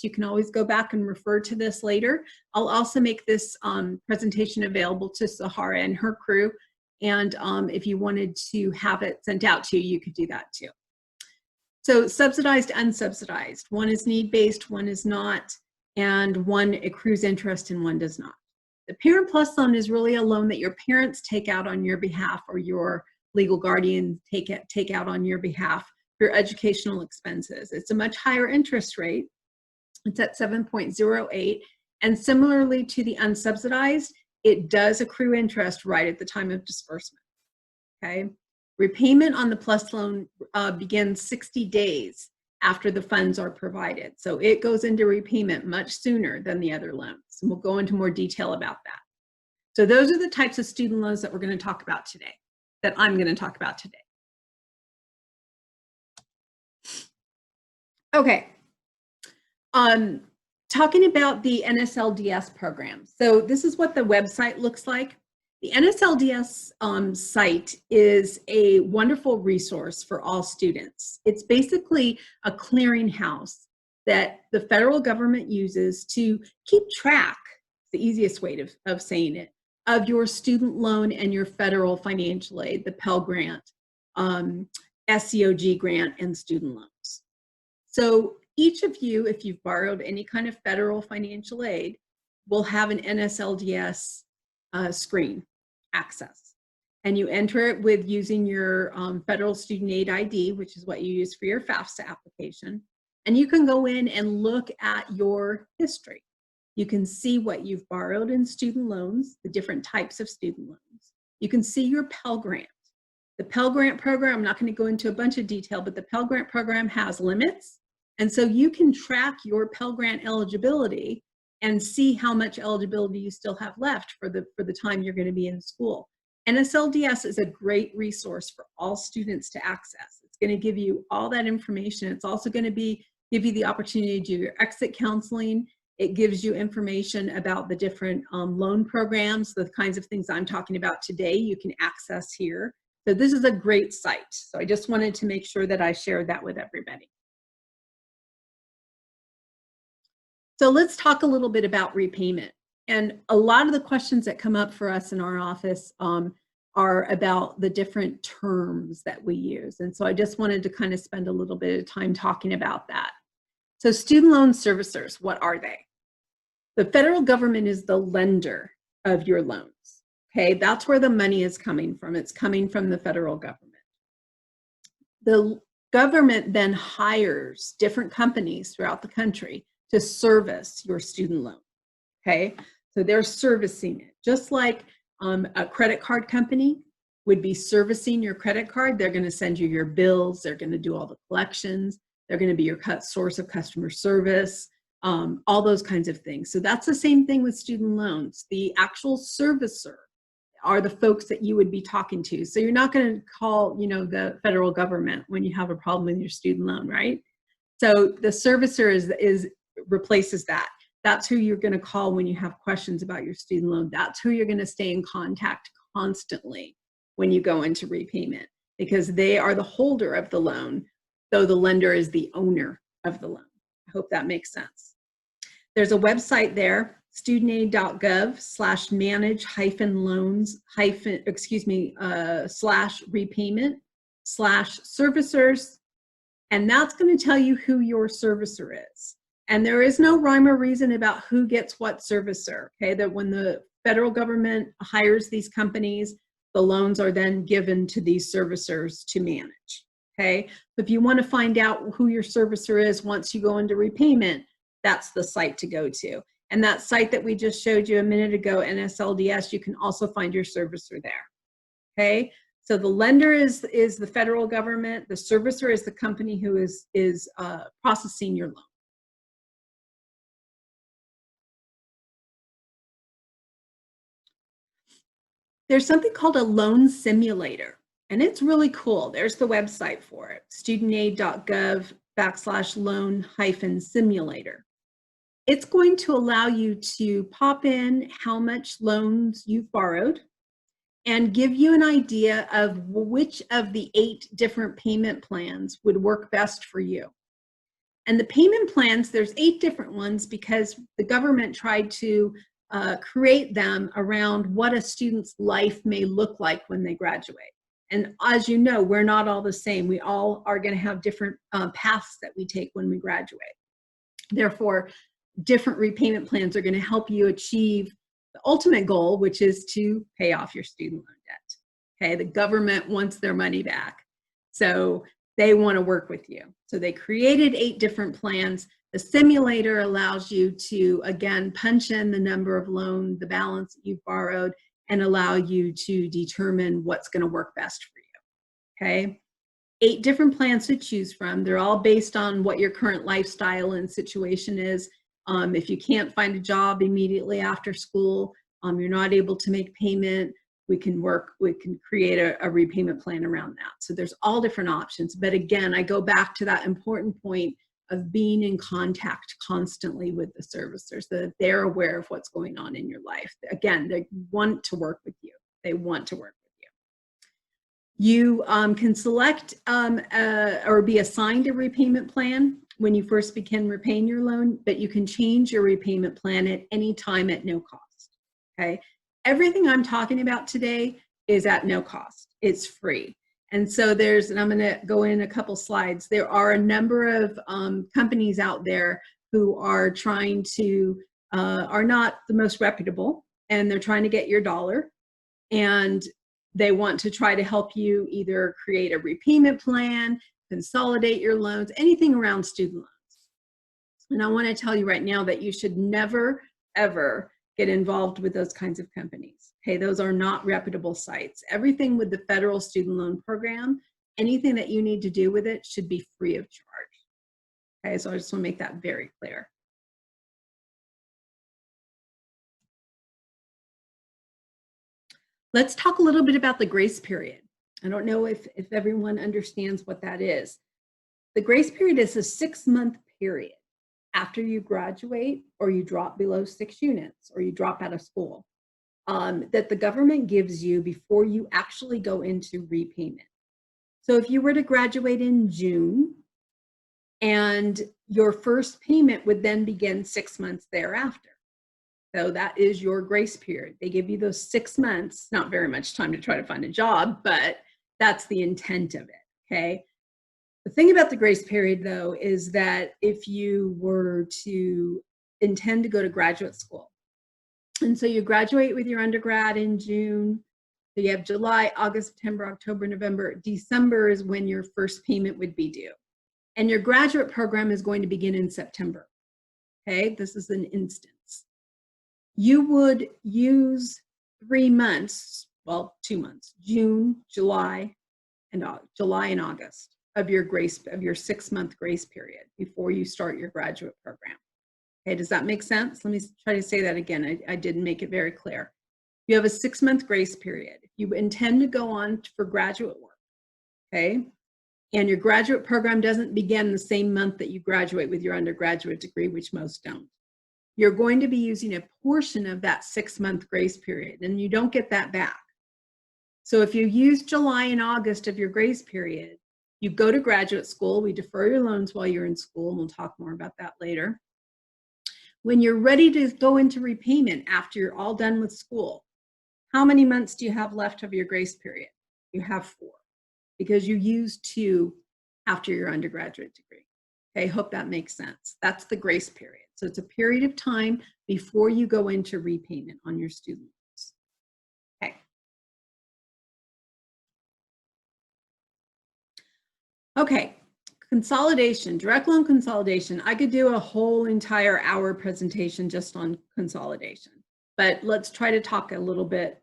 You can always go back and refer to this later. I'll also make this presentation available to Sahara and her crew. And if you wanted to have it sent out to you, you could do that too. So subsidized, unsubsidized. One is need-based, one is not, and one accrues interest and one does not. The Parent Plus loan is really a loan that your parents take out on your behalf, or your legal guardian take out on your behalf for educational expenses. It's a much higher interest rate. It's at 7.08. And similarly to the unsubsidized, it does accrue interest right at the time of disbursement. Okay. Repayment on the Plus loan begins 60 days after the funds are provided. So it goes into repayment much sooner than the other loans. And we'll go into more detail about that. So those are the types of student loans that we're going to talk about today, that I'm going to talk about today. Okay. Talking about the NSLDS program. So this is what the website looks like. The NSLDS site is a wonderful resource for all students. It's basically a clearinghouse that the federal government uses to keep track, the easiest way of saying it, of your student loan and your federal financial aid, the Pell Grant, SCOG grant, and student loans. So each of you, if you've borrowed any kind of federal financial aid, will have an NSLDS screen access. And you enter it with using your federal student aid ID, which is what you use for your FAFSA application. And you can go in and look at your history. You can see what you've borrowed in student loans, the different types of student loans. You can see your Pell Grant. The Pell Grant program, I'm not going to go into a bunch of detail, but the Pell Grant program has limits. And so you can track your Pell Grant eligibility and see how much eligibility you still have left for the time you're going to be in school. NSLDS is a great resource for all students to access. It's going to give you all that information. It's also going to give you the opportunity to do your exit counseling. It gives you information about the different loan programs, the kinds of things I'm talking about today you can access here. So this is a great site. So I just wanted to make sure that I shared that with everybody. So let's talk a little bit about repayment. And a lot of the questions that come up for us in our office are about the different terms that we use. And so I just wanted to kind of spend a little bit of time talking about that. So student loan servicers, what are they? The federal government is the lender of your loans. Okay, that's where the money is coming from. It's coming from the federal government. The government then hires different companies throughout the country to service your student loan. Okay, so they're servicing it. Just like a credit card company would be servicing your credit card, they're going to send you your bills, they're going to do all the collections, they're going to be your source of customer service, all those kinds of things. So that's the same thing with student loans. The actual servicer are the folks that you would be talking to. So you're not going to call, the federal government when you have a problem with your student loan, right? So the servicer replaces that. That's who you're going to call when you have questions about your student loan. That's who you're going to stay in contact constantly when you go into repayment, because they are the holder of the loan, though the lender is the owner of the loan. I hope that makes sense. There's a website there, studentaid.gov/manage-loans/repayment/servicers, and that's going to tell you who your servicer is. And there is no rhyme or reason about who gets what servicer, okay? That when the federal government hires these companies, the loans are then given to these servicers to manage, okay? If you want to find out who your servicer is once you go into repayment, that's the site to go to. And that site that we just showed you a minute ago, NSLDS, you can also find your servicer there, okay? So the lender is the federal government. The servicer is the company who is processing your loan. There's something called a loan simulator, and it's really cool. There's the website for it, studentaid.gov/loan-simulator. It's going to allow you to pop in how much loans you've borrowed and give you an idea of which of the 8 different payment plans would work best for you. And the payment plans, there's 8 different ones because the government tried to create them around what a student's life may look like when they graduate. And as you know, we're not all the same. We all are going to have different paths that we take when we graduate. Therefore, different repayment plans are going to help you achieve the ultimate goal, which is to pay off your student loan debt. Okay, the government wants their money back, so they want to work with you. So they created 8 different plans. The simulator allows you to, again, punch in the number of loan, the balance that you've borrowed, and allow you to determine what's going to work best for you. Okay, 8 different plans to choose from. They're all based on what your current lifestyle and situation is. If you can't find a job immediately after school, you're not able to make payment, we can create a repayment plan around that. So there's all different options. But again, I go back to that important point of being in contact constantly with the servicers, so that they're aware of what's going on in your life. Again, they want to work with you. They want to work with you. You can select or be assigned a repayment plan when you first begin repaying your loan, but you can change your repayment plan at any time at no cost. Okay, everything I'm talking about today is at no cost. It's free. And so and I'm going to go in a couple slides. There are a number of companies out there who are trying to, are not the most reputable, and they're trying to get your dollar. And they want to try to help you either create a repayment plan, consolidate your loans, anything around student loans. And I want to tell you right now that you should never, ever get involved with those kinds of companies. Okay, those are not reputable sites. Everything with the federal student loan program, anything that you need to do with it should be free of charge. Okay, so I just want to make that very clear. Let's talk a little bit about the grace period. I don't know if everyone understands what that is. The grace period is a 6-month period after you graduate or you drop below 6 units or you drop out of school. That the government gives you before you actually go into repayment. So if you were to graduate in June, and your first payment would then begin 6 months thereafter. So that is your grace period. They give you those 6 months, not very much time to try to find a job, but that's the intent of it, okay? The thing about the grace period, though, is that if you were to intend to go to graduate school, and so you graduate with your undergrad in June, so you have July, August, September, October, November, December is when your first payment would be due. And your graduate program is going to begin in September, okay? This is an instance. You would use 3 months, well, 2 months, June, July, and August of your 6-month grace period before you start your graduate program. Okay, does that make sense? Let me try to say that again. I didn't make it very clear. You have a 6-month grace period. If you intend to go on for graduate work, okay, and your graduate program doesn't begin the same month that you graduate with your undergraduate degree, which most don't, you're going to be using a portion of that 6-month grace period, and you don't get that back. So if you use July and August of your grace period, you go to graduate school, we defer your loans while you're in school, and we'll talk more about that later. When you're ready to go into repayment after you're all done with school, how many months do you have left of your grace period? You have 4, because you used 2 after your undergraduate degree. Okay, hope that makes sense. That's the grace period. So it's a period of time before you go into repayment on your student loans. Okay. Okay, consolidation, direct loan consolidation. I could do a whole entire hour presentation just on consolidation, but let's try to talk a little bit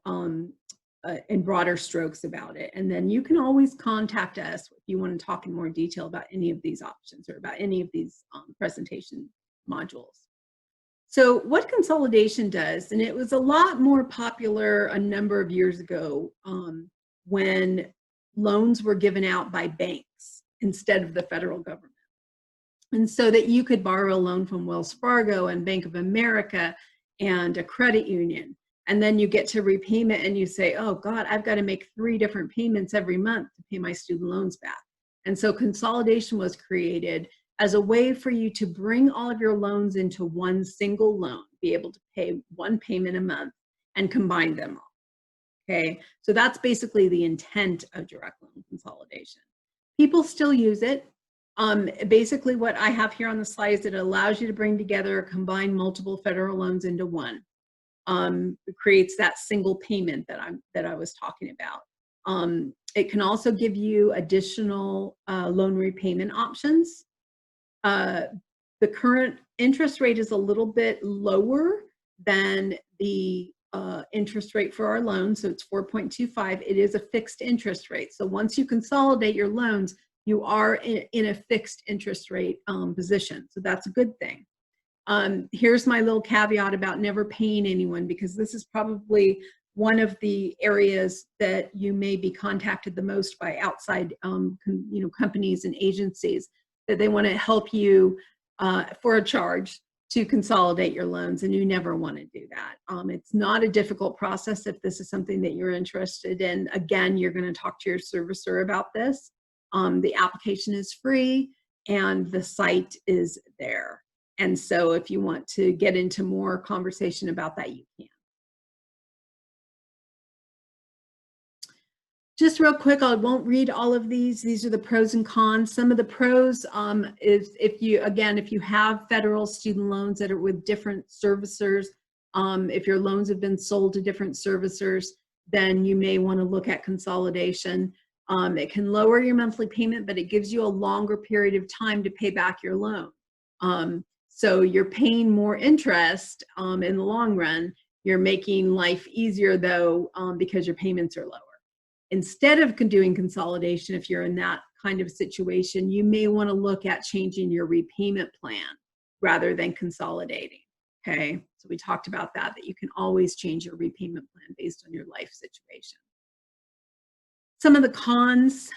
in broader strokes about it. And then you can always contact us if you want to talk in more detail about any of these options or about any of these presentation modules. So what consolidation does, and it was a lot more popular a number of years ago when loans were given out by banks instead of the federal government. And so that you could borrow a loan from Wells Fargo and Bank of America and a credit union. And then you get to repayment and you say, oh God, I've got to make 3 different payments every month to pay my student loans back. And so consolidation was created as a way for you to bring all of your loans into one single loan, be able to pay one payment a month and combine them all. Okay, so that's basically the intent of direct loan consolidation. People still use it. Basically what I have here on the slide is it allows you to bring together or combine multiple federal loans into one. It creates that single payment that I was talking about. It can also give you additional loan repayment options. The current interest rate is a little bit lower than the interest rate for our loan, so it's 4.25. It is a fixed interest rate. So once you consolidate your loans, you are in a fixed interest rate position. So that's a good thing. Here's my little caveat about never paying anyone, because this is probably one of the areas that you may be contacted the most by outside companies and agencies, that they want to help you for a charge to consolidate your loans, and you never want to do that. It's not a difficult process if this is something that you're interested in. Again, you're going to talk to your servicer about this. The application is free and the site is there. And so if you want to get into more conversation about that, you can. Just real quick, I won't read all of these. These are the pros and cons. Some of the pros is if you have federal student loans that are with different servicers, if your loans have been sold to different servicers, then you may want to look at consolidation. It can lower your monthly payment, but it gives you a longer period of time to pay back your loan. So you're paying more interest in the long run. You're making life easier though, because your payments are lower. Instead of doing consolidation, if you're in that kind of situation, you may want to look at changing your repayment plan rather than consolidating. Okay, so we talked about that you can always change your repayment plan based on your life situation. Some of the cons,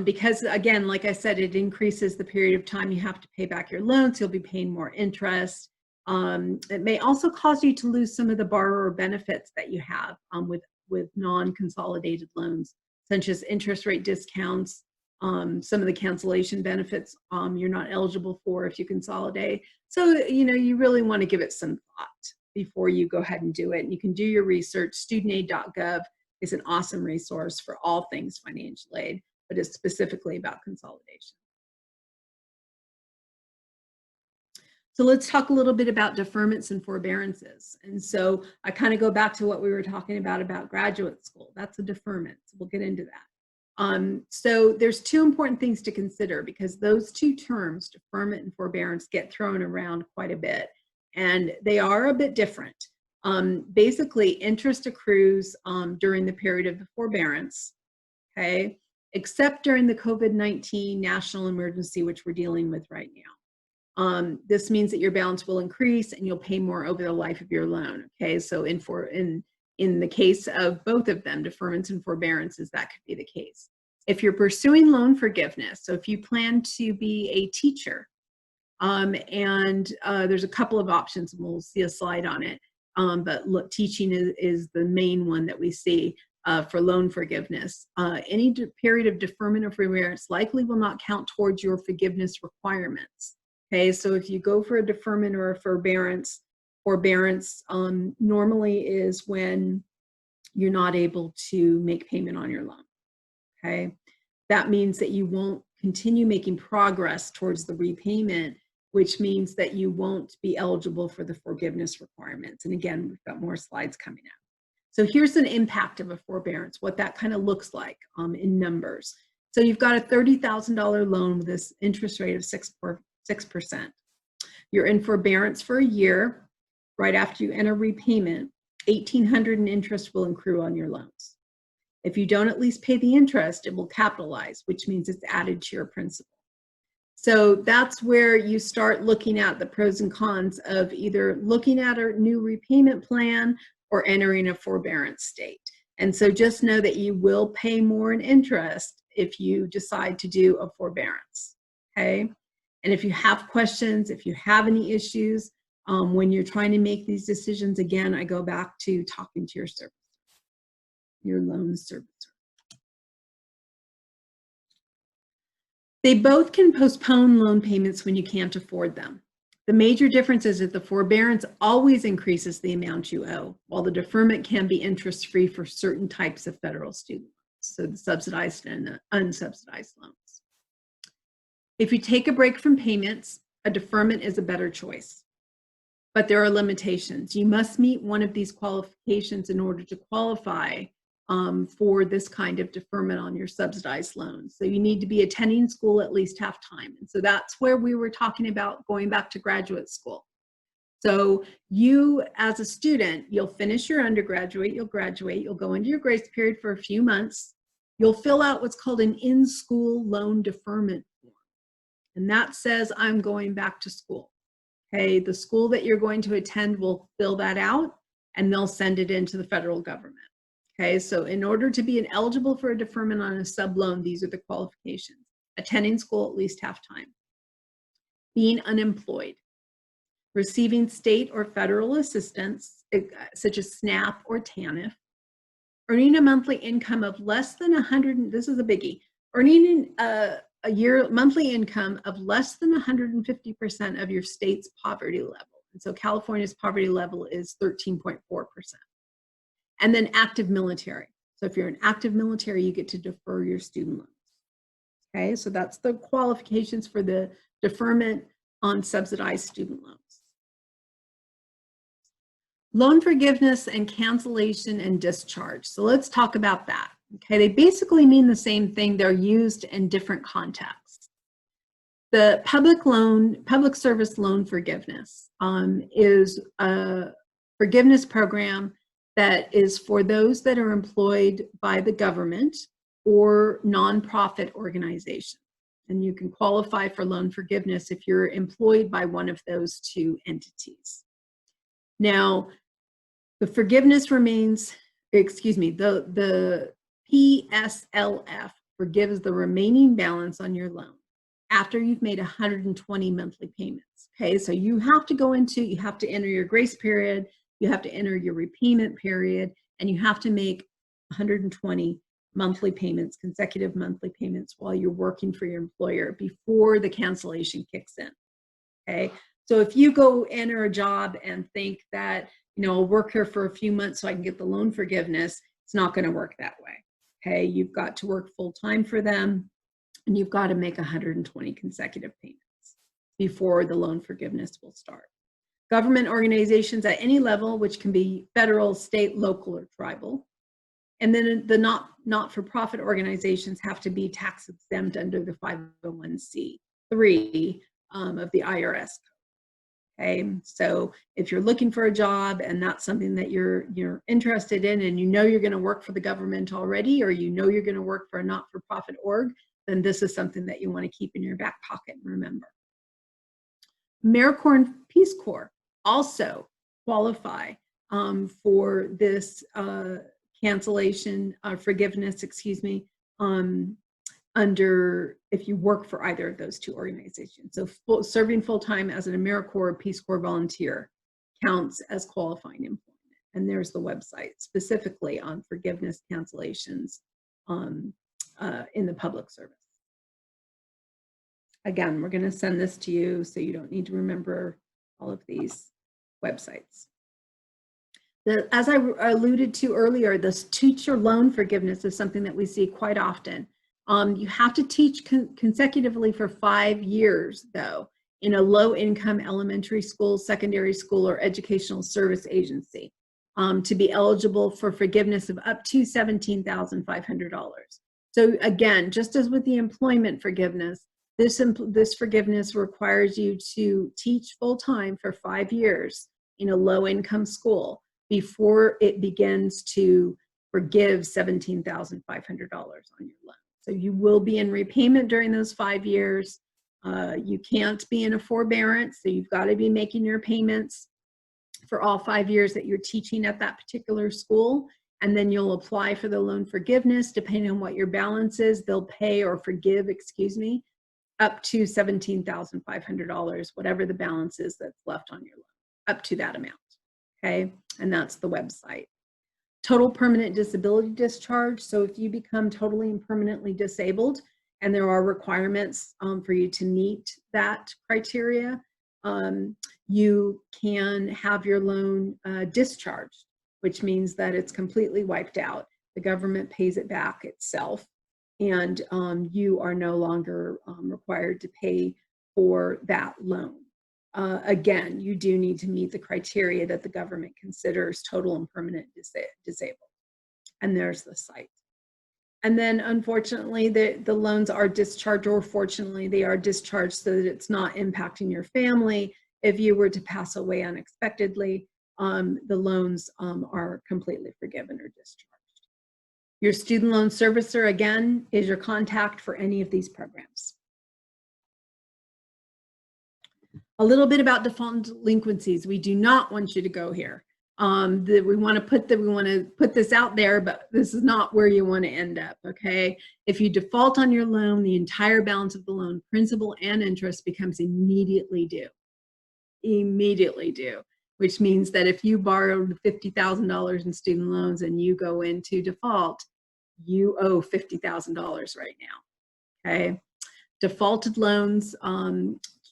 because again, like I said, it increases the period of time you have to pay back your loans. You'll be paying more interest. It may also cause you to lose some of the borrower benefits that you have with non-consolidated loans, such as interest rate discounts, some of the cancellation benefits you're not eligible for if you consolidate. So, you really want to give it some thought before you go ahead and do it. And you can do your research. Studentaid.gov is an awesome resource for all things financial aid, but it's specifically about consolidation. So let's talk a little bit about deferments and forbearances. And so I kind of go back to what we were talking about graduate school. That's a deferment. So we'll get into that. So there's two important things to consider, because those two terms, deferment and forbearance, get thrown around quite a bit, and they are a bit different. Basically, interest accrues during the period of the forbearance, okay, except during the COVID-19 national emergency, which we're dealing with right now. This means that your balance will increase and you'll pay more over the life of your loan. Okay, so in the case of both of them, deferments and forbearances, that could be the case. If you're pursuing loan forgiveness, so if you plan to be a teacher, and there's a couple of options, and we'll see a slide on it, but look, teaching is the main one that we see for loan forgiveness. Any period of deferment or forbearance likely will not count towards your forgiveness requirements. Okay, so if you go for a deferment or a forbearance normally is when you're not able to make payment on your loan. Okay, that means that you won't continue making progress towards the repayment, which means that you won't be eligible for the forgiveness requirements. And again, we've got more slides coming up. So here's an impact of a forbearance, what that kind of looks like in numbers. So you've got a $30,000 loan with this interest rate of 6%. You're in forbearance for a year. Right after you enter repayment, $1,800 in interest will accrue on your loans. If you don't at least pay the interest, it will capitalize, which means it's added to your principal. So that's where you start looking at the pros and cons of either looking at a new repayment plan or entering a forbearance state. And so just know that you will pay more in interest if you decide to do a forbearance, okay? And if you have questions, if you have any issues, when you're trying to make these decisions, again, I go back to talking to your servicer, your loan servicer. They both can postpone loan payments when you can't afford them. The major difference is that the forbearance always increases the amount you owe, while the deferment can be interest-free for certain types of federal student loans, so the subsidized and unsubsidized loans. If you take a break from payments, a deferment is a better choice. But there are limitations. You must meet one of these qualifications in order to qualify for this kind of deferment on your subsidized loans. So you need to be attending school at least half time. And so that's where we were talking about going back to graduate school. So you, as a student, you'll finish your undergraduate, you'll graduate, you'll go into your grace period for a few months. You'll fill out what's called an in-school loan deferment form. And that says, I'm going back to school. Okay, the school that you're going to attend will fill that out and they'll send it into the federal government. Okay, so in order to be eligible for a deferment on a sub loan, these are the qualifications. Attending school at least half time. Being unemployed. Receiving state or federal assistance, such as SNAP or TANF. Earning a monthly income of less than 100, this is a biggie, earning a monthly income of less than 150% of your state's poverty level. And so California's poverty level is 13.4%. And then active military. So if you're an active military, you get to defer your student loans. Okay, so that's the qualifications for the deferment on subsidized student loans. Loan forgiveness and cancellation and discharge. So let's talk about that. Okay, they basically mean the same thing. They're used in different contexts. The public service loan forgiveness is a forgiveness program that is for those that are employed by the government or nonprofit organization. And you can qualify for loan forgiveness if you're employed by one of those two entities. Now, the forgiveness remains, the PSLF forgives the remaining balance on your loan after you've made 120 monthly payments. Okay, so you have to enter your grace period, you have to enter your repayment period, and you have to make 120 monthly payments, consecutive monthly payments while you're working for your employer before the cancellation kicks in. Okay, so if you go enter a job and think that, I'll work here for a few months so I can get the loan forgiveness, it's not going to work that way. Okay, you've got to work full time for them, and you've got to make 120 consecutive payments before the loan forgiveness will start. Government organizations at any level, which can be federal, state, local, or tribal. And then the not-for-profit organizations have to be tax exempt under the 501c3 of the IRS code. Okay, so if you're looking for a job and that's something that you're interested in, and you're going to work for the government already, or you're going to work for a not-for-profit org, then this is something that you want to keep in your back pocket and remember. AmeriCorps and Peace Corps also qualify for this cancellation forgiveness, under if you work for either of those two organizations. So serving full-time as an AmeriCorps or Peace Corps volunteer counts as qualifying employment. And there's the website specifically on forgiveness cancellations in the public service. Again, we're going to send this to you so you don't need to remember all of these websites. As I alluded to earlier, this teacher loan forgiveness is something that we see quite often. You have to teach consecutively for 5 years, though, in a low-income elementary school, secondary school, or educational service agency to be eligible for forgiveness of up to $17,500. So again, just as with the employment forgiveness, this forgiveness requires you to teach full-time for 5 years in a low-income school before it begins to forgive $17,500 on your loan. So you will be in repayment during those 5 years. You can't be in a forbearance, so you've got to be making your payments for all 5 years that you're teaching at that particular school. And then you'll apply for the loan forgiveness. Depending on what your balance is, they'll pay or forgive, up to $17,500, whatever the balance is that's left on your loan, up to that amount. Okay, and that's the website. Total permanent disability discharge. So if you become totally and permanently disabled, and there are requirements for you to meet that criteria, you can have your loan discharged, which means that it's completely wiped out. The government pays it back itself, and you are no longer required to pay for that loan. Again, you do need to meet the criteria that the government considers total and permanent disabled. And there's the site. And then unfortunately, the loans are discharged, or fortunately, they are discharged so that it's not impacting your family. If you were to pass away unexpectedly, the loans are completely forgiven or discharged. Your student loan servicer, again, is your contact for any of these programs. A little bit about default delinquencies. We do not want you to go here. We want to put this out there, but this is not where you want to end up, okay? If you default on your loan, the entire balance of the loan, principal and interest, becomes immediately due. Immediately due, which means that if you borrowed $50,000 in student loans and you go into default, you owe $50,000 right now, okay? Defaulted loans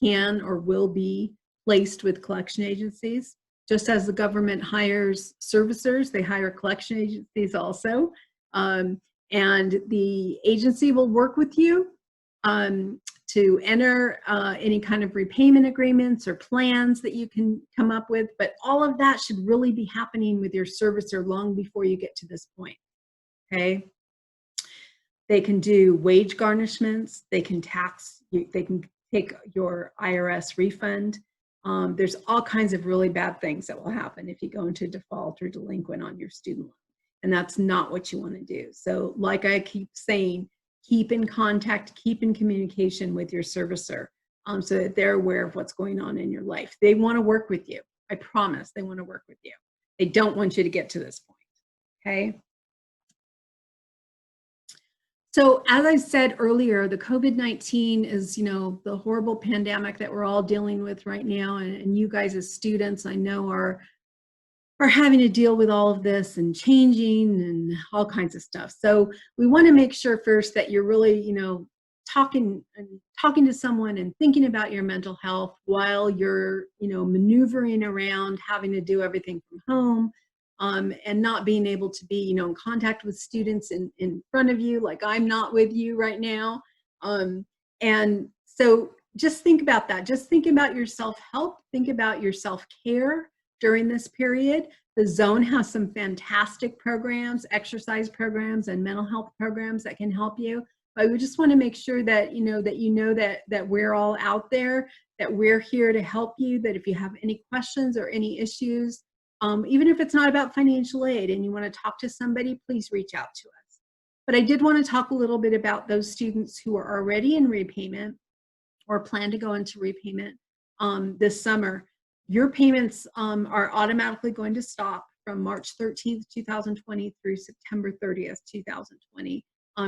can or will be placed with collection agencies. Just as the government hires servicers, they hire collection agencies also. And the agency will work with you to enter any kind of repayment agreements or plans that you can come up with. But all of that should really be happening with your servicer long before you get to this point, okay? They can do wage garnishments, they can tax you, they can take your IRS refund. There's all kinds of really bad things that will happen if you go into default or delinquent on your student loan. And that's not what you want to do. So like I keep saying, keep in contact, keep in communication with your servicer so that they're aware of what's going on in your life. They want to work with you. I promise they want to work with you. They don't want you to get to this point, okay? So as I said earlier, the COVID-19 is, you know, the horrible pandemic that we're all dealing with right now. And you guys as students, I know are having to deal with all of this and changing and all kinds of stuff. So we want to make sure first that you're really, you know, talking to someone and thinking about your mental health while you're, you know, maneuvering around, having to do everything from home. And not being able to be, you know, in contact with students in front of you, like I'm not with you right now. And so just think about that. Just think about your self-help. Think about your self-care during this period. The Zone has some fantastic programs, exercise programs, and mental health programs that can help you. But we just want to make sure that that we're all out there, that we're here to help you, that if you have any questions or any issues, even if it's not about financial aid and you want to talk to somebody, please reach out to us. But I did want to talk a little bit about those students who are already in repayment or plan to go into repayment this summer. Your payments are automatically going to stop from March 13th, 2020 through September 30th, 2020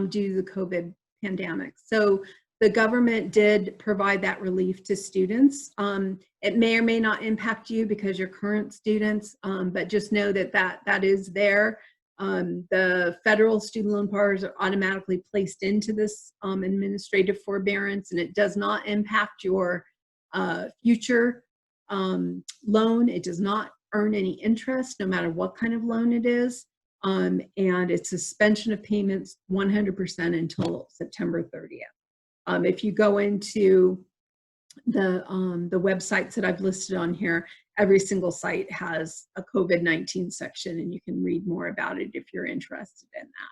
due to the COVID pandemic. So the government did provide that relief to students. It may or may not impact you because you're current students, but just know that that is there. The federal student loan borrowers are automatically placed into this administrative forbearance, and it does not impact your future loan. It does not earn any interest, no matter what kind of loan it is. And it's suspension of payments 100% until September 30th. If you go into the websites that I've listed on here, every single site has a COVID-19 section, and you can read more about it if you're interested in that.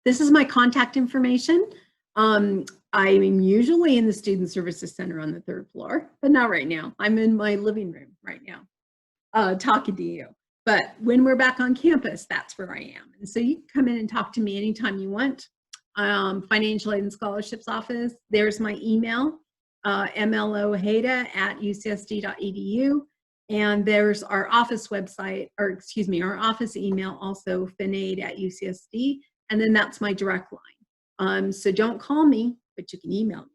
This is my contact information. I'm usually in the Student Services Center on the 3rd floor, but not right now. I'm in my living room right now, talking to you. But when we're back on campus, that's where I am. And so you can come in and talk to me anytime you want. Financial Aid and Scholarships Office, there's my email, mloheda@ucsd.edu. And there's our office website, or excuse me, our office email also, finaid@ucsd. And then that's my direct line. So don't call me, but you can email me.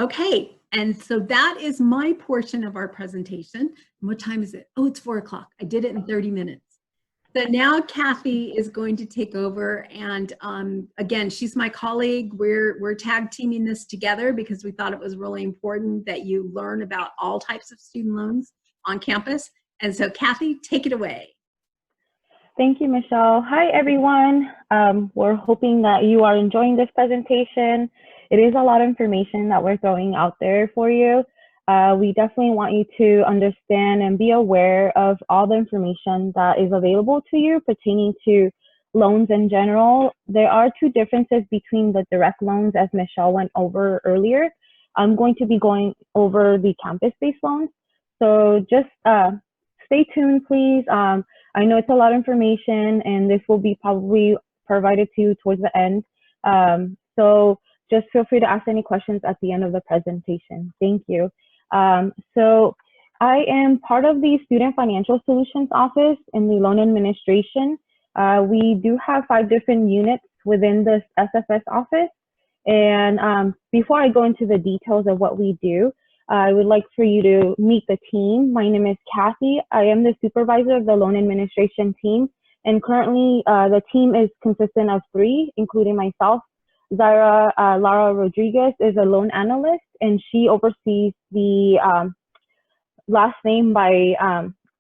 Okay, And so that is my portion of our presentation. And what time is it? Oh, it's 4 o'clock. I did it in 30 minutes. So now Kathy is going to take over, and again, she's my colleague. We're tag teaming this together because we thought it was really important that you learn about all types of student loans on campus. And so Kathy, take it away. Thank you, Michelle. Hi, everyone. We're hoping that you are enjoying this presentation. It is a lot of information that we're throwing out there for you. We definitely want you to understand and be aware of all the information that is available to you pertaining to loans in general. There are two differences between the direct loans, as Michelle went over earlier. I'm going to be going over the campus-based loans. So just stay tuned, please. I know it's a lot of information, and this will be probably provided to you towards the end. So just feel free to ask any questions at the end of the presentation. Thank you. So I am part of the Student Financial Solutions Office in the Loan Administration. We do have 5 different units within the SFS office. And before I go into the details of what we do, I would like for you to meet the team. My name is Kathy. I am the supervisor of the loan administration team. And currently the team is consistent of 3, including myself. Zaira Lara Rodriguez is a loan analyst, and she oversees the last name by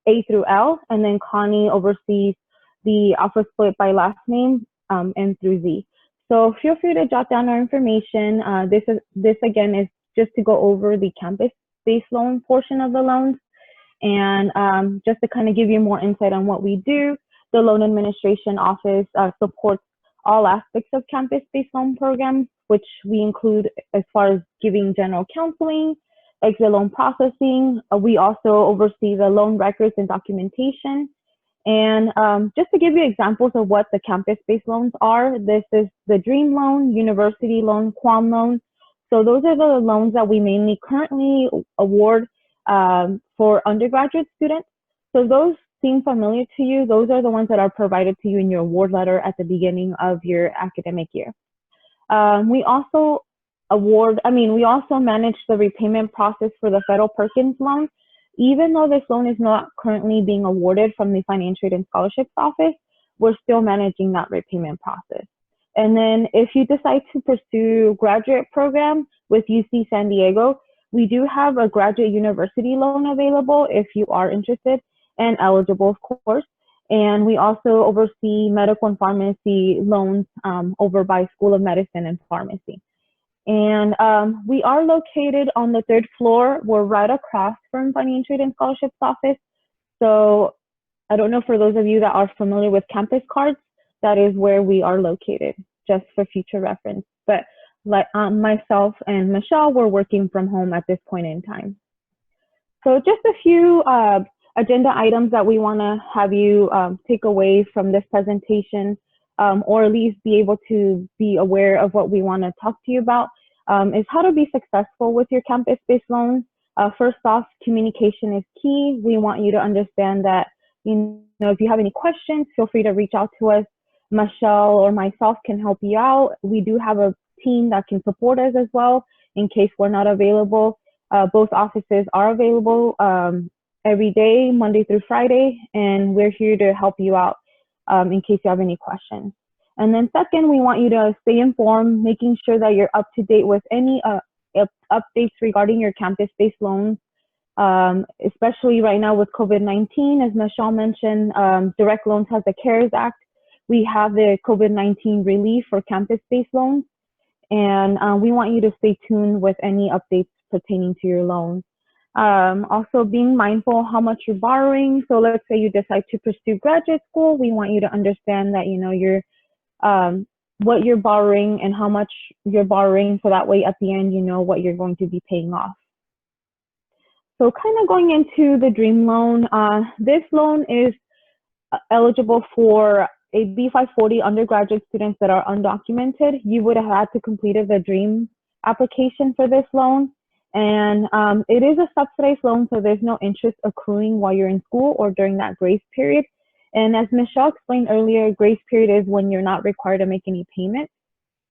A through L, and then Connie oversees the alpha split by last name N through Z. So feel free to jot down our information. This again is just to go over the campus-based loan portion of the loans, and just to kind of give you more insight on what we do. The loan administration office supports all aspects of campus-based loan programs, which we include as far as giving general counseling, exit loan processing. We also oversee the loan records and documentation. And just to give you examples of what the campus-based loans are, this is the Dream Loan, University Loan, Quam Loan. So those are the loans that we mainly currently award for undergraduate students. So those seem familiar to you. Those are the ones that are provided to you in your award letter at the beginning of your academic year. We also manage the repayment process for the Federal Perkins loan. Even though this loan is not currently being awarded from the Financial Aid and Scholarships Office, we're still managing that repayment process. And then if you decide to pursue graduate program with UC San Diego, we do have a graduate university loan available if you are interested and eligible, of course. And we also oversee medical and pharmacy loans over by School of Medicine and Pharmacy. And we are located on the 3rd floor. We're right across from Financial Aid and Scholarships Office. So I don't know, for those of you that are familiar with campus cards, that is where we are located, just for future reference. But like myself and Michelle, we're working from home at this point in time. So just a few agenda items that we want to have you take away from this presentation, or at least be able to be aware of what we want to talk to you about, is how to be successful with your campus-based loans. First off, communication is key. We want you to understand that, if you have any questions, feel free to reach out to us. Michelle or myself can help you out. We do have a team that can support us as well in case we're not available. Both offices are available every day, Monday through Friday, and we're here to help you out in case you have any questions. And then second, we want you to stay informed, making sure that you're up to date with any updates regarding your campus-based loans, especially right now with COVID-19. As Michelle mentioned, Direct Loans has the CARES Act. We have the COVID-19 relief for campus-based loans, and we want you to stay tuned with any updates pertaining to your loans. Also being mindful how much you're borrowing. So let's say you decide to pursue graduate school, we want you to understand that what you're borrowing and how much you're borrowing, so that way at the end you know what you're going to be paying off. So kind of going into the Dream Loan, this loan is eligible for a B540 undergraduate students that are undocumented. You would have had to complete the Dream application for this loan. And it is a subsidized loan, so there's no interest accruing while you're in school or during that grace period. And as Michelle explained earlier, grace period is when you're not required to make any payment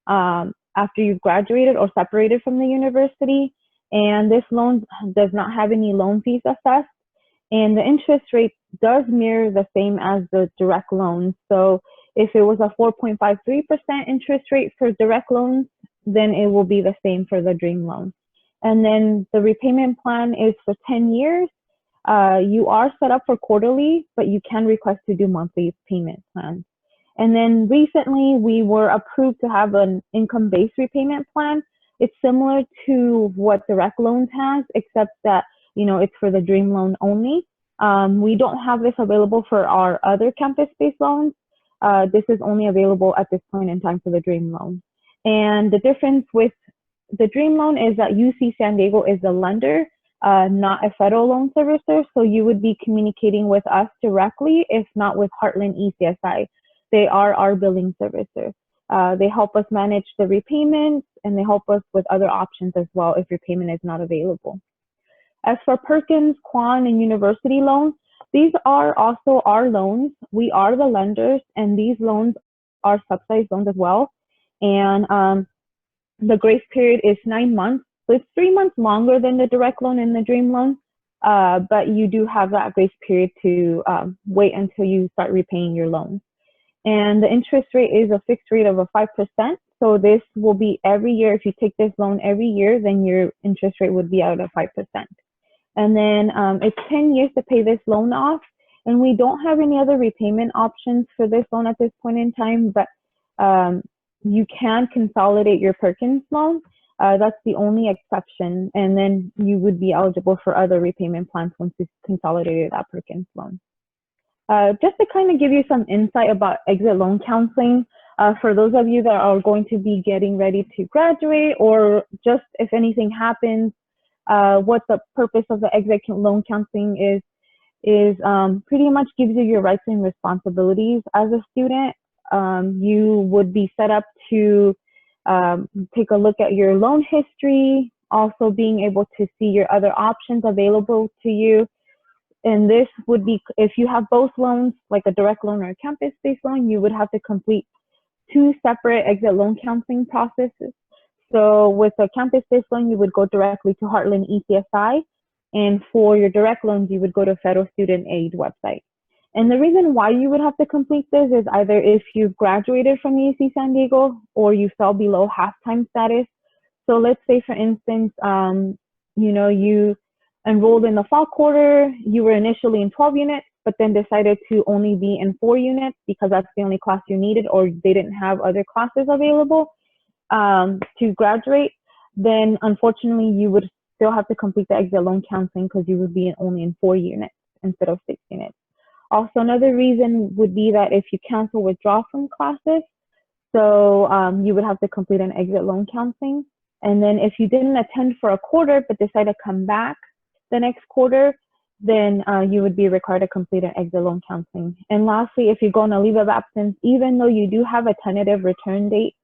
after you've graduated or separated from the university. And this loan does not have any loan fees assessed. And the interest rate does mirror the same as the direct loans. So if it was a 4.53% interest rate for direct loans, then it will be the same for the dream loan. And then the repayment plan is for 10 years. You are set up for quarterly, but you can request to do monthly payment plans. And then recently we were approved to have an income-based repayment plan. It's similar to what direct loans has, except that, you know, it's for the dream loan only. We don't have this available for our other campus-based loans. This is only available at this point in time for the dream loan. And the difference with the dream loan is that UC San Diego is the lender, not a federal loan servicer. So you would be communicating with us directly, if not with Heartland ECSI. They are our billing servicer. They help us manage the repayments, and they help us with other options as well if repayment is not available. As for Perkins, Quan, and university loans, these are also our loans. We are the lenders, and these loans are subsidized loans as well. And the grace period is 9 months. So it's 3 months longer than the direct loan and the dream loan, but you do have that grace period to wait until you start repaying your loan. And the interest rate is a fixed rate of 5%. So this will be every year. If you take this loan every year, then your interest rate would be out of 5%. And then it's 10 years to pay this loan off. And we don't have any other repayment options for this loan at this point in time, but you can consolidate your Perkins loan. That's the only exception. And then you would be eligible for other repayment plans once you've consolidated that Perkins loan. Just to kind of give you some insight about exit loan counseling, for those of you that are going to be getting ready to graduate, or just if anything happens, what the purpose of the exit loan counseling is pretty much gives you your rights and responsibilities as a student. You would be set up to take a look at your loan history, also being able to see your other options available to you. And this would be, if you have both loans, like a direct loan or a campus-based loan, you would have to complete 2 separate exit loan counseling processes. So with a campus-based loan, you would go directly to Heartland ECSI. And for your direct loans, you would go to Federal Student Aid website. And the reason why you would have to complete this is either if you've graduated from UC San Diego or you fell below half-time status. So let's say, for instance, you know, you enrolled in the fall quarter, you were initially in 12 units, but then decided to only be in 4 units because that's the only class you needed, or they didn't have other classes available to graduate, then unfortunately you would still have to complete the exit loan counseling because you would be only in 4 units instead of 6 units. Also, another reason would be that if you cancel withdraw from classes, so you would have to complete an exit loan counseling. And then if you didn't attend for a quarter but decide to come back the next quarter, then you would be required to complete an exit loan counseling. And lastly, if you go on a leave of absence, even though you do have a tentative return date,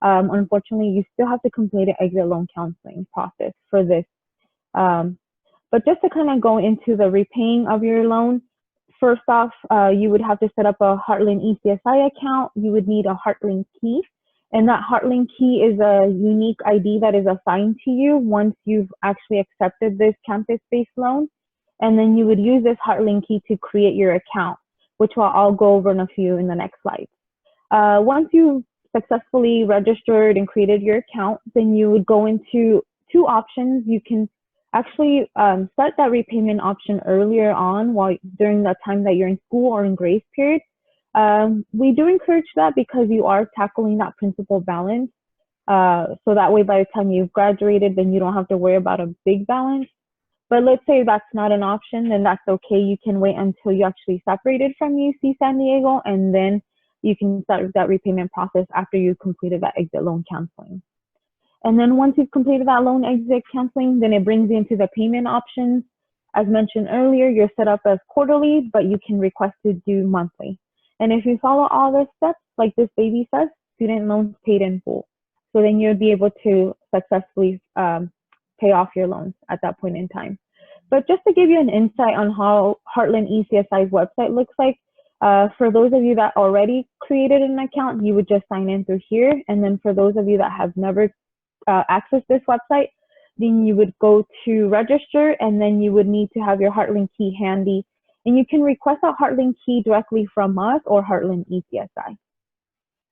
unfortunately, you still have to complete an exit loan counseling process for this. But just to kind of go into the repaying of your loan, first off, you would have to set up a Heartland ECSI account. You would need a Heartland key. And that Heartland key is a unique ID that is assigned to you once you've actually accepted this campus-based loan. And then you would use this Heartland key to create your account, which I'll go over in a few in the next slides. Once you've successfully registered and created your account, then you would go into 2 options. You can actually start that repayment option earlier on during the time that you're in school or in grace period. We do encourage that because you are tackling that principal balance. So that way, by the time you've graduated, then you don't have to worry about a big balance. But let's say that's not an option, then that's okay. You can wait until you actually separated from UC San Diego, and then you can start that repayment process after you've completed that exit loan counseling. And then once you've completed that loan exit counseling, then it brings you into the payment options. As mentioned earlier, you're set up as quarterly, but you can request to do monthly. And if you follow all the steps, like this baby says, student loans paid in full. So then you'll be able to successfully pay off your loans at that point in time. But just to give you an insight on how Heartland ECSI's website looks like, for those of you that already created an account, you would just sign in through here. And then for those of you that have never accessed this website, then you would go to register, and then you would need to have your Heartland key handy. And you can request a Heartland key directly from us or Heartland ECSI.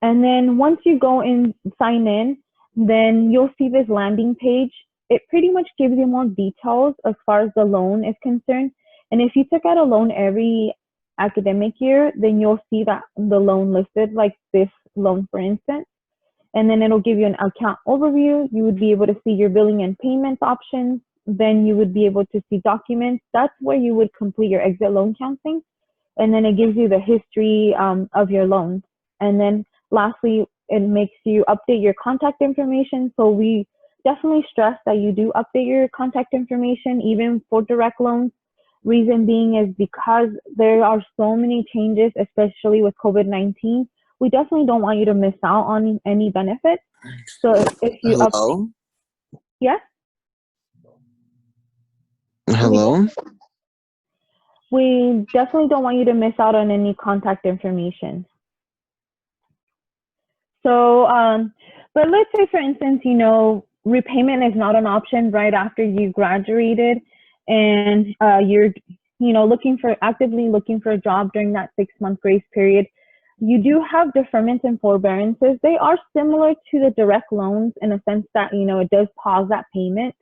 And then once you go and sign in, then you'll see this landing page. It pretty much gives you more details as far as the loan is concerned. And if you took out a loan every academic year, then you'll see that the loan listed, like this loan, for instance. And then it'll give you an account overview. You would be able to see your billing and payments options. Then you would be able to see documents. That's where you would complete your exit loan counseling. And then it gives you the history of your loans. And then lastly, it makes you update your contact information. So we definitely stress that you do update your contact information, even for direct loans. Reason being is because there are so many changes, especially with COVID-19. We definitely don't want you to miss out on any benefits. So if you Hello? yes? Hello? We definitely don't want you to miss out on any contact information. So, but let's say, for instance, repayment is not an option right after you graduated, and you're, actively looking for a job during that 6-month grace period. You do have deferments and forbearances. They are similar to the direct loans in a sense that, it does pause that payment.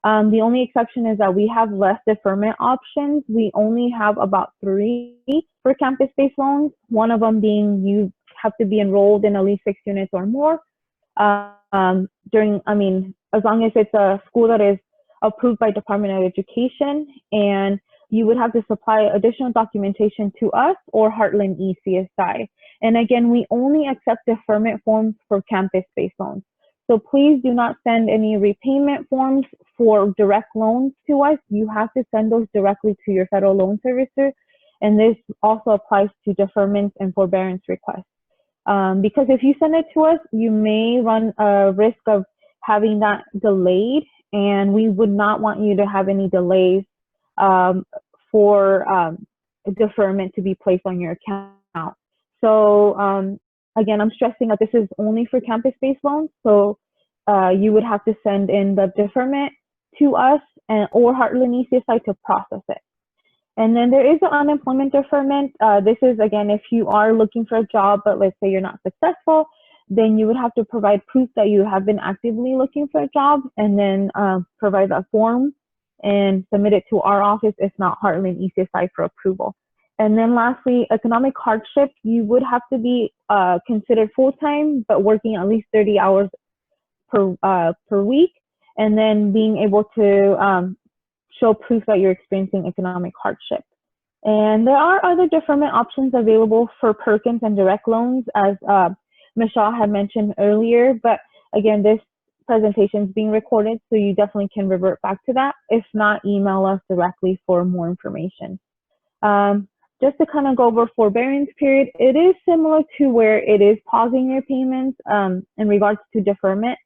The only exception is that we have less deferment options. We only have about 3 for campus-based loans, one of them being you have to be enrolled in at least 6 units or more as long as it's a school that is approved by Department of Education, and you would have to supply additional documentation to us or Heartland ECSI. And again, we only accept deferment forms for campus-based loans. So please do not send any repayment forms for direct loans to us. You have to send those directly to your federal loan servicer. And this also applies to deferments and forbearance requests. Because if you send it to us, you may run a risk of having that delayed, and we would not want you to have any delays for deferment to be placed on your account. So again, I'm stressing that this is only for campus-based loans. So you would have to send in the deferment to us or Heartland ECSI to process it. And then there is an unemployment deferment. This is, again, if you are looking for a job, but let's say you're not successful, then you would have to provide proof that you have been actively looking for a job, and then provide that form and submit it to our office, if not Heartland ECSI, for approval. And then lastly, economic hardship, you would have to be considered full-time, but working at least 30 hours per week, and then being able to show proof that you're experiencing economic hardship. And there are other deferment options available for Perkins and direct loans, as Michelle had mentioned earlier. But again, this presentation is being recorded, so you definitely can revert back to that. If not, email us directly for more information. Just to kind of go over forbearance period, it is similar to where it is pausing your payments in regards to deferment.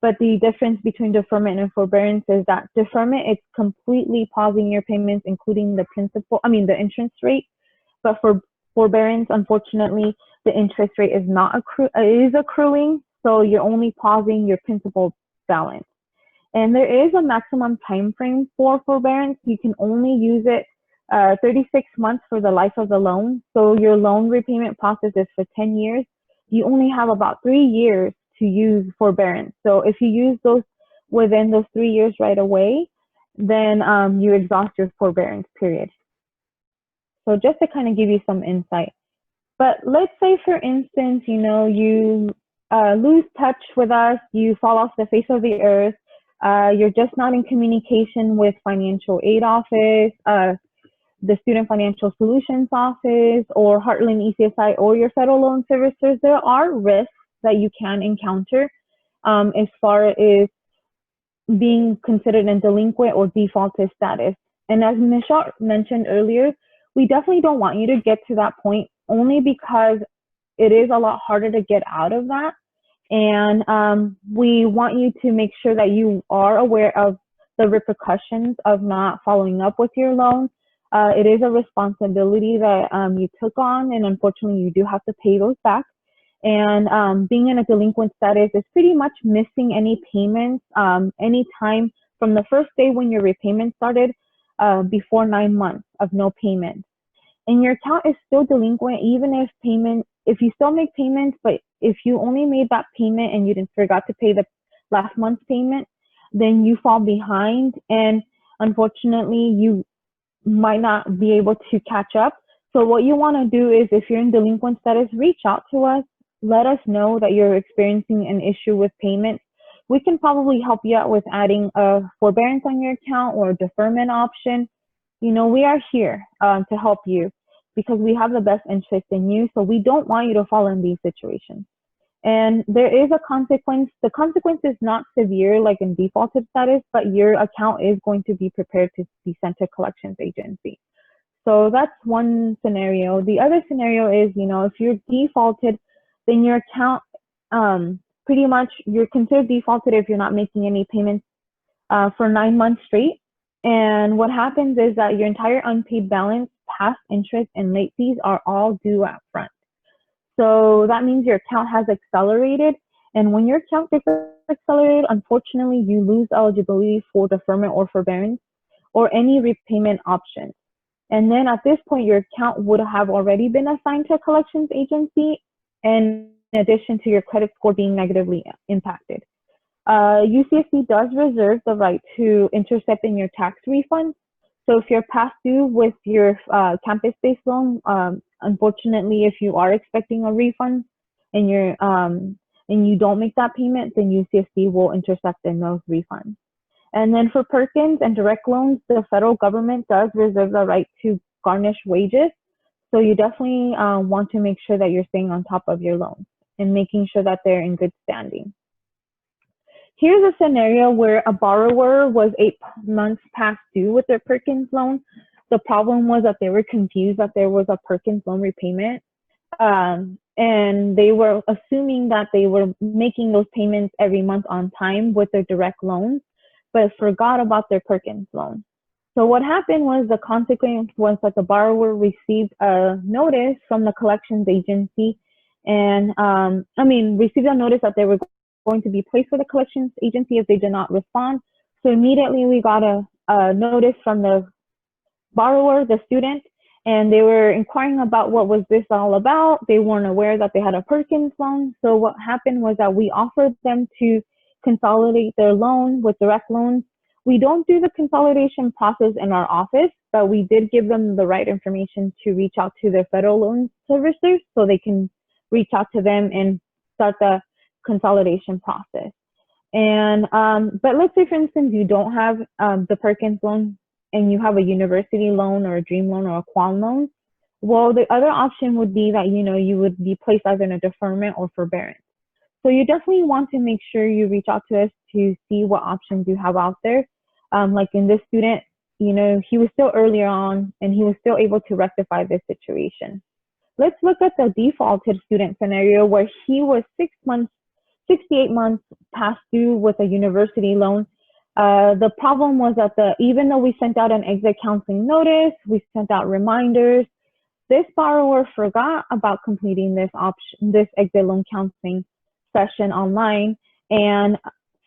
But the difference between deferment and forbearance is that deferment is completely pausing your payments, including the the interest rate. But for forbearance, unfortunately, the interest rate is not accruing, so you're only pausing your principal balance. And there is a maximum time frame for forbearance. You can only use it 36 months for the life of the loan. So your loan repayment process is for 10 years. You only have about 3 years to use forbearance. So if you use those within those 3 years right away, then you exhaust your forbearance period. So just to kind of give you some insight. But let's say, for instance, you lose touch with us, you fall off the face of the earth, you're just not in communication with financial aid office, the Student Financial Solutions Office, or Heartland ECSI, or your federal loan servicers. There are risks that you can encounter as far as being considered a delinquent or defaulted status. And as Michelle mentioned earlier, we definitely don't want you to get to that point, only because it is a lot harder to get out of that. And we want you to make sure that you are aware of the repercussions of not following up with your loan. It is a responsibility that you took on, and unfortunately you do have to pay those back. And being in a delinquent status is pretty much missing any payments anytime from the first day when your repayment started, before 9 months of no payment. And your account is still delinquent even if you still make payments, but if you only made that payment and you didn't forgot to pay the last month's payment, then you fall behind, and unfortunately you might not be able to catch up. So what you want to do is, if you're in delinquent status, reach out to us. Let us know that you're experiencing an issue with payment. We can probably help you out with adding a forbearance on your account or a deferment option. You know, we are here to help you because we have the best interest in you. So we don't want you to fall in these situations. And there is a consequence. The consequence is not severe like in defaulted status, but your account is going to be prepared to be sent to collections agency. So that's one scenario. The other scenario is, you know, if you're defaulted, then your account, pretty much you're considered defaulted if you're not making any payments for 9 months straight. And what happens is that your entire unpaid balance, past interest, and late fees are all due up front. So that means your account has accelerated. And when your account gets accelerated, unfortunately, you lose eligibility for deferment or forbearance or any repayment option. And then at this point, your account would have already been assigned to a collections agency, in addition to your credit score being negatively impacted. UCSD does reserve the right to intercept in your tax refund. So if you're past due with your campus-based loan, unfortunately, if you are expecting a refund and you don't make that payment, then UCSD will intercept in those refunds. And then for Perkins and direct loans, the federal government does reserve the right to garnish wages. So you definitely want to make sure that you're staying on top of your loans and making sure that they're in good standing. Here's a scenario where a borrower was 8 months past due with their Perkins loan. The problem was that they were confused that there was a Perkins loan repayment. And they were assuming that they were making those payments every month on time with their direct loans, but forgot about their Perkins loan. So what happened was the consequence was that the borrower received a notice from the collections agency and, received a notice that they were going to be placed with the collections agency if they did not respond. So immediately we got a notice from the borrower, the student, and they were inquiring about what was this all about. They weren't aware that they had a Perkins loan. So what happened was that we offered them to consolidate their loan with direct loans. We don't do the consolidation process in our office, but we did give them the right information to reach out to their federal loan servicers so they can reach out to them and start the consolidation process. And but let's say, for instance, you don't have the Perkins loan and you have a university loan or a dream loan or a qual loan. Well, the other option would be that, you know, you would be placed either in a deferment or forbearance. So you definitely want to make sure you reach out to us to see what options you have out there. Like in this student, you know, he was still earlier on and he was still able to rectify this situation. Let's look at the defaulted student scenario where he was 68 months past due with a university loan. The problem was that even though we sent out an exit counseling notice, we sent out reminders, this borrower forgot about completing this exit loan counseling session online and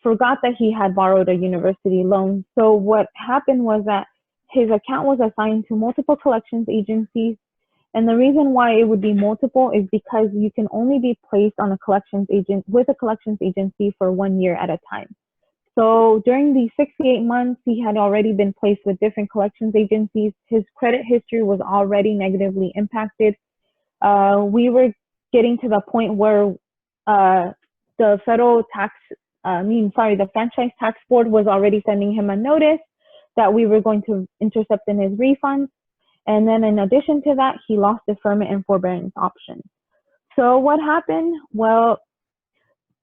forgot that he had borrowed a university loan. So what happened was that his account was assigned to multiple collections agencies. And the reason why it would be multiple is because you can only be placed on a collections agency for 1 year at a time. So during the 68 months, he had already been placed with different collections agencies. His credit history was already negatively impacted. We were getting to the point where the franchise tax board was already sending him a notice that we were going to intercept in his refunds. And then in addition to that, he lost deferment and forbearance options. So what happened? Well,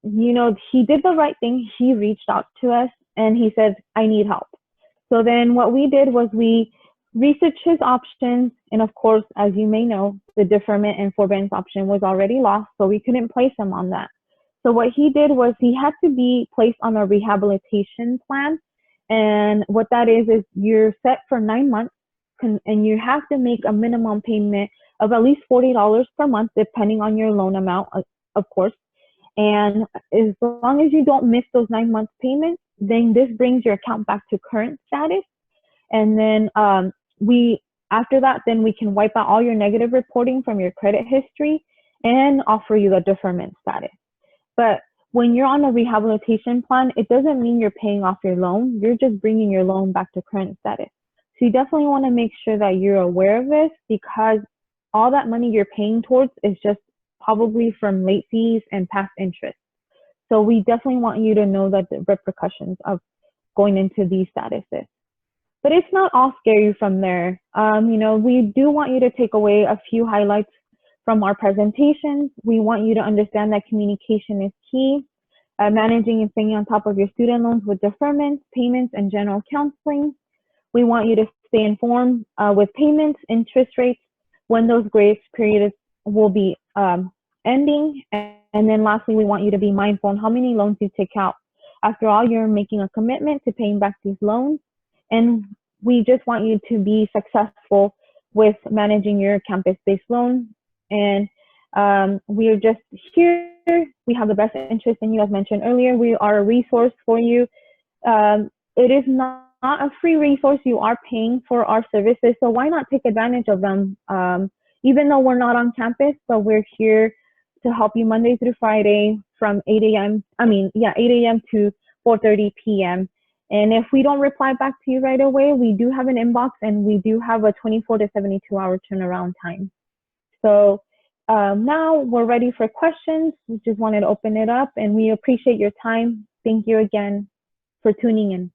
you know, he did the right thing. He reached out to us and he said, I need help. So then what we did was we researched his options. And of course, as you may know, the deferment and forbearance option was already lost, so we couldn't place him on that. So what he did was he had to be placed on a rehabilitation plan. And what that is you're set for 9 months and you have to make a minimum payment of at least $40 per month, depending on your loan amount, of course. And as long as you don't miss those 9 month payments, then this brings your account back to current status. And then after that, then we can wipe out all your negative reporting from your credit history and offer you the deferment status. But when you're on a rehabilitation plan, it doesn't mean you're paying off your loan. You're just bringing your loan back to current status. So you definitely want to make sure that you're aware of this, because all that money you're paying towards is just probably from late fees and past interest. So we definitely want you to know that the repercussions of going into these statuses. But it's not all scary from there. We do want you to take away a few highlights from our presentations. We want you to understand that communication is key. Managing and staying on top of your student loans with deferments, payments, and general counseling. We want you to stay informed with payments, interest rates, when those grace periods will be ending. And then lastly, we want you to be mindful on how many loans you take out. After all, you're making a commitment to paying back these loans. And we just want you to be successful with managing your campus-based loan. And we are just here. We have the best interest in you, as mentioned earlier. We are a resource for you. It is not a free resource. You are paying for our services, so why not take advantage of them? Even though we're not on campus, but we're here to help you Monday through Friday from 8 a.m. to 4:30 p.m. And if we don't reply back to you right away, we do have an inbox, and we do have a 24 to 72 hour turnaround time. So now we're ready for questions. We just wanted to open it up, and we appreciate your time. Thank you again for tuning in.